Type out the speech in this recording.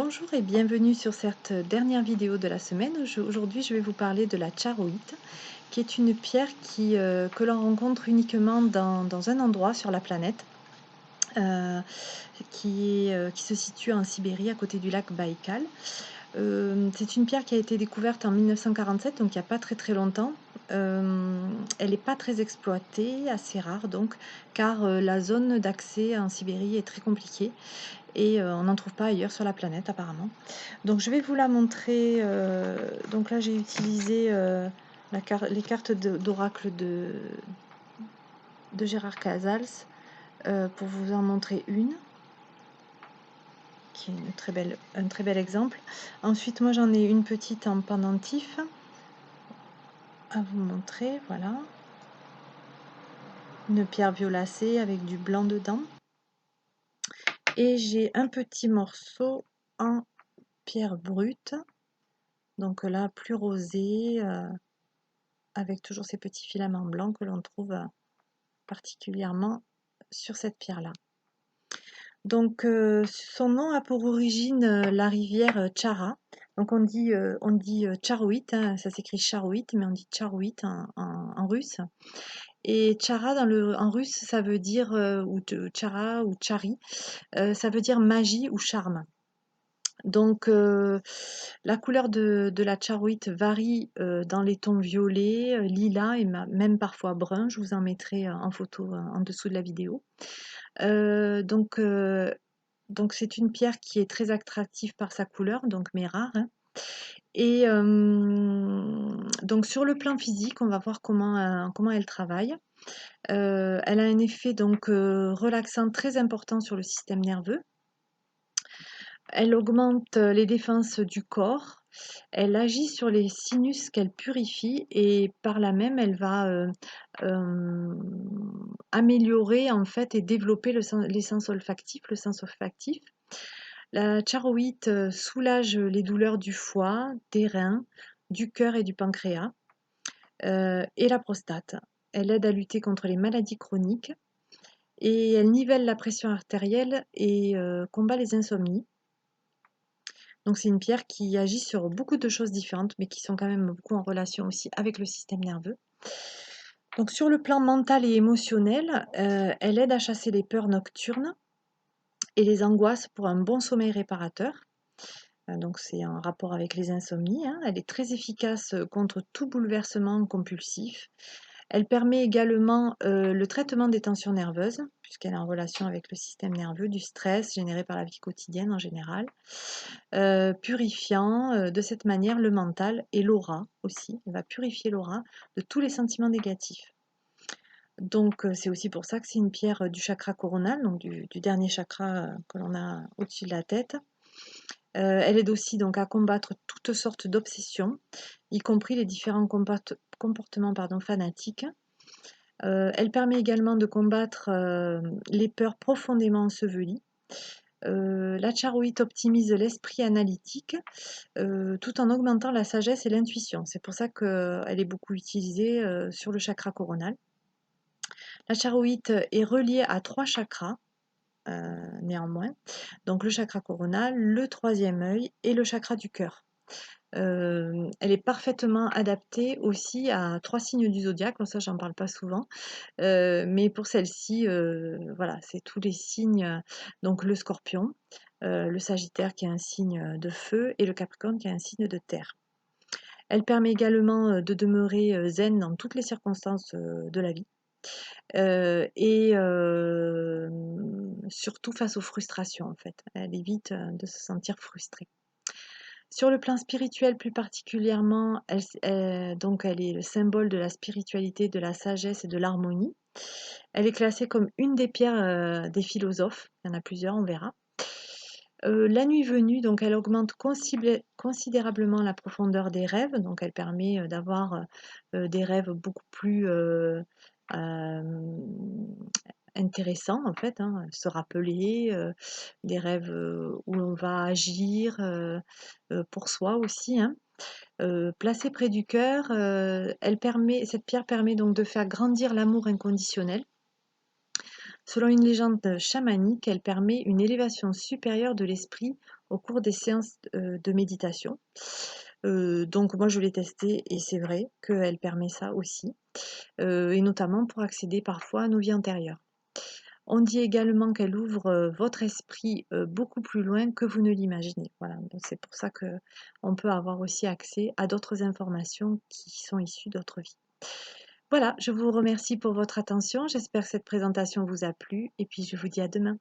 Bonjour et bienvenue sur cette dernière vidéo de la semaine. Aujourd'hui, je vais vous parler de la charoïte, qui est une pierre que l'on rencontre uniquement dans un endroit sur la planète, euh, qui se situe en Sibérie, à côté du lac Baïkal. C'est une pierre qui a été découverte en 1947, donc il n'y a pas très très longtemps. Elle n'est pas très exploitée, assez rare donc, car la zone d'accès en Sibérie est très compliquée et on n'en trouve pas ailleurs sur la planète apparemment. Donc je vais vous la montrer. Donc là j'ai utilisé les cartes d'oracle de Gérard Casals pour vous en montrer une qui est un très bel exemple. Ensuite moi j'en ai une petite en pendentif à vous montrer, voilà. Une pierre violacée avec du blanc dedans. Et j'ai un petit morceau en pierre brute, donc là plus rosé, avec toujours ces petits filaments blancs que l'on trouve particulièrement sur cette pierre-là. Donc son nom a pour origine la rivière Tchara. Donc on dit Charouit, hein, ça s'écrit Charouit, mais on dit Charouit en russe. Et Tchara en russe, ça veut dire, ou Tchara ou Tchari, ça veut dire magie ou charme. Donc la couleur de la charouite varie dans les tons violets, lilas et même parfois brun. Je vous en mettrai en photo en dessous de la vidéo. Donc c'est une pierre qui est très attractive par sa couleur, donc mais rare, hein. Et donc sur le plan physique, on va voir comment elle travaille. Elle a un effet donc relaxant très important sur le système nerveux. Elle augmente les défenses du corps, elle agit sur les sinus qu'elle purifie et par là même elle va améliorer en fait et développer les sens olfactifs, le sens olfactif. La charoïte soulage les douleurs du foie, des reins, du cœur et du pancréas et la prostate. Elle aide à lutter contre les maladies chroniques et elle nivelle la pression artérielle et combat les insomnies. Donc c'est une pierre qui agit sur beaucoup de choses différentes, mais qui sont quand même beaucoup en relation aussi avec le système nerveux. Donc sur le plan mental et émotionnel, elle aide à chasser les peurs nocturnes et les angoisses pour un bon sommeil réparateur. Donc c'est en rapport avec les insomnies, hein. Elle est très efficace contre tout bouleversement compulsif. Elle permet également le traitement des tensions nerveuses, puisqu'elle est en relation avec le système nerveux, du stress généré par la vie quotidienne en général, purifiant de cette manière le mental et l'aura aussi. Elle va purifier l'aura de tous les sentiments négatifs. Donc c'est aussi pour ça que c'est une pierre du chakra coronal, donc du dernier chakra que l'on a au-dessus de la tête. Elle aide aussi donc à combattre toutes sortes d'obsessions, y compris les différents comportements fanatiques. Elle permet également de combattre les peurs profondément ensevelies. La charouite optimise l'esprit analytique tout en augmentant la sagesse et l'intuition. C'est pour ça qu'elle est beaucoup utilisée sur le chakra coronal. La charouite est reliée à 3 chakras, néanmoins. Donc le chakra coronal, le troisième œil et le chakra du cœur. Elle est parfaitement adaptée aussi à 3 signes du zodiaque. Bon, ça, j'en parle pas souvent. Mais pour celle-ci, voilà, c'est tous les signes. Donc le scorpion, le sagittaire qui est un signe de feu et le capricorne qui est un signe de terre. Elle permet également de demeurer zen dans toutes les circonstances de la vie. Et surtout face aux frustrations en fait. Elle évite de se sentir frustrée. Sur le plan spirituel plus particulièrement, donc elle est le symbole de la spiritualité, de la sagesse et de l'harmonie. Elle est classée comme une des pierres des philosophes. Il y en a plusieurs, on verra. La nuit venue, donc elle augmente considérablement la profondeur des rêves, donc elle permet d'avoir des rêves beaucoup plus intéressants en fait, hein, se rappeler, des rêves où on va agir pour soi aussi, hein. Placée près du cœur, cette pierre permet donc de faire grandir l'amour inconditionnel. Selon une légende chamanique, elle permet une élévation supérieure de l'esprit au cours des séances de méditation. Donc moi je l'ai testée et c'est vrai qu'elle permet ça aussi, et notamment pour accéder parfois à nos vies antérieures. On dit également qu'elle ouvre, votre esprit, beaucoup plus loin que vous ne l'imaginez. Voilà, donc c'est pour ça qu'on peut avoir aussi accès à d'autres informations qui sont issues d'autres vies. Voilà, je vous remercie pour votre attention, j'espère que cette présentation vous a plu et puis je vous dis à demain.